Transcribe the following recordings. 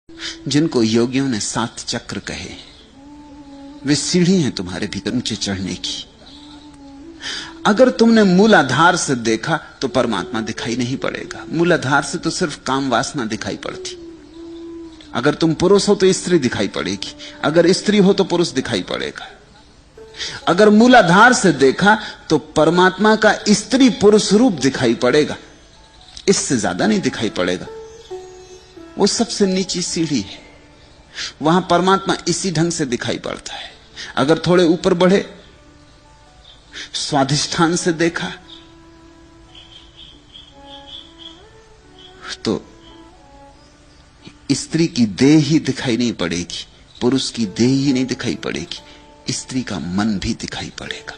जिनको योगियों ने 7 चक्र कहे, वे सीढ़ी हैं तुम्हारे भीतर ऊंचे चढ़ने की। अगर तुमने मूलाधार से देखा तो परमात्मा दिखाई नहीं पड़ेगा। मूलाधार से तो सिर्फ काम वासना दिखाई पड़ती। अगर तुम पुरुष हो तो स्त्री दिखाई पड़ेगी, अगर स्त्री हो तो पुरुष दिखाई पड़ेगा। अगर मूलाधार से देखा तो परमात्मा का स्त्री पुरुष रूप दिखाई पड़ेगा, इससे ज्यादा नहीं दिखाई पड़ेगा। वो सबसे नीची सीढ़ी है, वहां परमात्मा इसी ढंग से दिखाई पड़ता है। अगर थोड़े ऊपर बढ़े, स्वाधिष्ठान से देखा तो स्त्री की देह ही दिखाई नहीं पड़ेगी, पुरुष की देह ही नहीं दिखाई पड़ेगी, स्त्री का मन भी दिखाई पड़ेगा।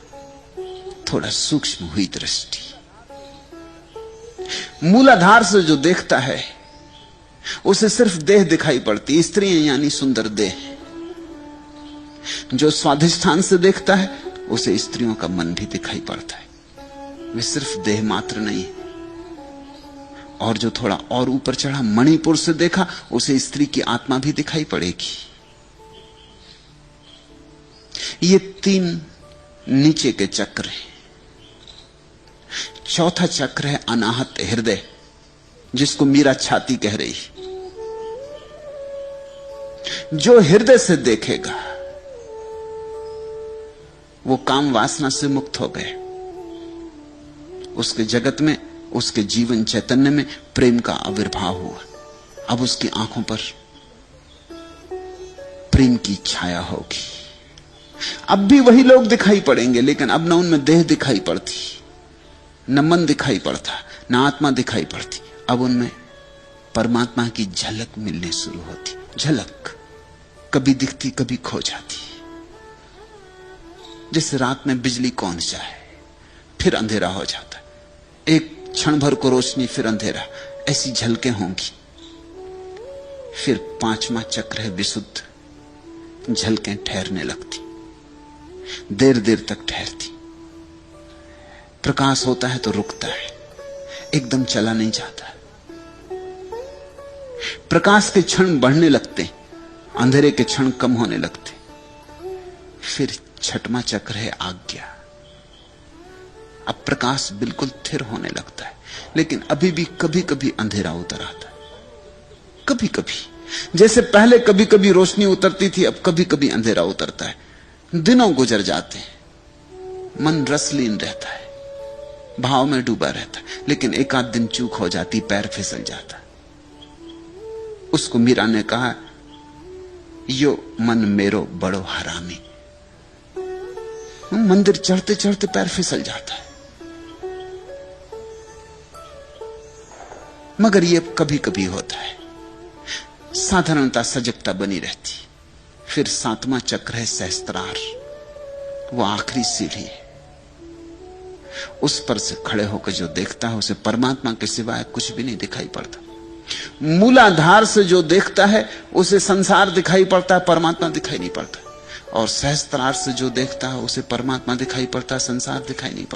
थोड़ा सूक्ष्म हुई दृष्टि। मूलाधार से जो देखता है उसे सिर्फ देह दिखाई पड़ती, स्त्री यानी सुंदर देह। जो स्वाधिष्ठान से देखता है उसे स्त्रियों का मन भी दिखाई पड़ता है। वे सिर्फ देह मात्र नहीं। और जो थोड़ा और ऊपर चढ़ा, मणिपुर से देखा, उसे स्त्री की आत्मा भी दिखाई पड़ेगी। ये 3 नीचे के चक्र हैं। चौथा चक्र है अनाहत हृदय, जिसको मीरा छाती कह रही। जो हृदय से देखेगा वो काम वासना से मुक्त हो गए। उसके जगत में, उसके जीवन चैतन्य में प्रेम का आविर्भाव हुआ। अब उसकी आंखों पर प्रेम की छाया होगी। अब भी वही लोग दिखाई पड़ेंगे, लेकिन अब न उनमें देह दिखाई पड़ती, न मन दिखाई पड़ता, न आत्मा दिखाई पड़ती। अब उनमें परमात्मा की झलक मिलने शुरू होती। झलक कभी दिखती, कभी खो जाती। जैसे रात में बिजली कौंध जाए, फिर अंधेरा हो जाता है। एक क्षण भर को रोशनी, फिर अंधेरा, ऐसी झलकें होंगी। फिर 5वां चक्र है विशुद्ध। झलकें ठहरने लगती, देर देर तक ठहरती। प्रकाश होता है तो रुकता है, एकदम चला नहीं जाता। प्रकाश के क्षण बढ़ने लगते, अंधेरे के क्षण कम होने लगते। फिर 6वां चक्र है आज्ञा। अब प्रकाश बिल्कुल स्थिर होने लगता है, लेकिन अभी भी कभी कभी अंधेरा उतर आता है। कभी कभी, जैसे पहले कभी कभी रोशनी उतरती थी, अब कभी कभी अंधेरा उतरता है। दिनों गुजर जाते हैं, मन रसलीन रहता है, भाव में डूबा रहता है, लेकिन एक आध दिन चूक हो जाती, पैर फिसल जाता। उसको मीरा ने कहा, यो मन मेरो बड़ो हरामी। मंदिर चढ़ते चढ़ते पैर फिसल जाता है। मगर यह कभी कभी होता है। साधारणता सजगता बनी रहती। फिर 7वां चक्र है सहस्त्रार। वो आखिरी सीढ़ी है। उस पर से खड़े होकर जो देखता है उसे परमात्मा के सिवाय कुछ भी नहीं दिखाई पड़ता। मूलाधार से जो देखता है उसे संसार दिखाई पड़ता है, परमात्मा दिखाई नहीं पड़ता। और सहस्त्रार से जो देखता है उसे परमात्मा दिखाई पड़ता है, संसार दिखाई नहीं पड़ता।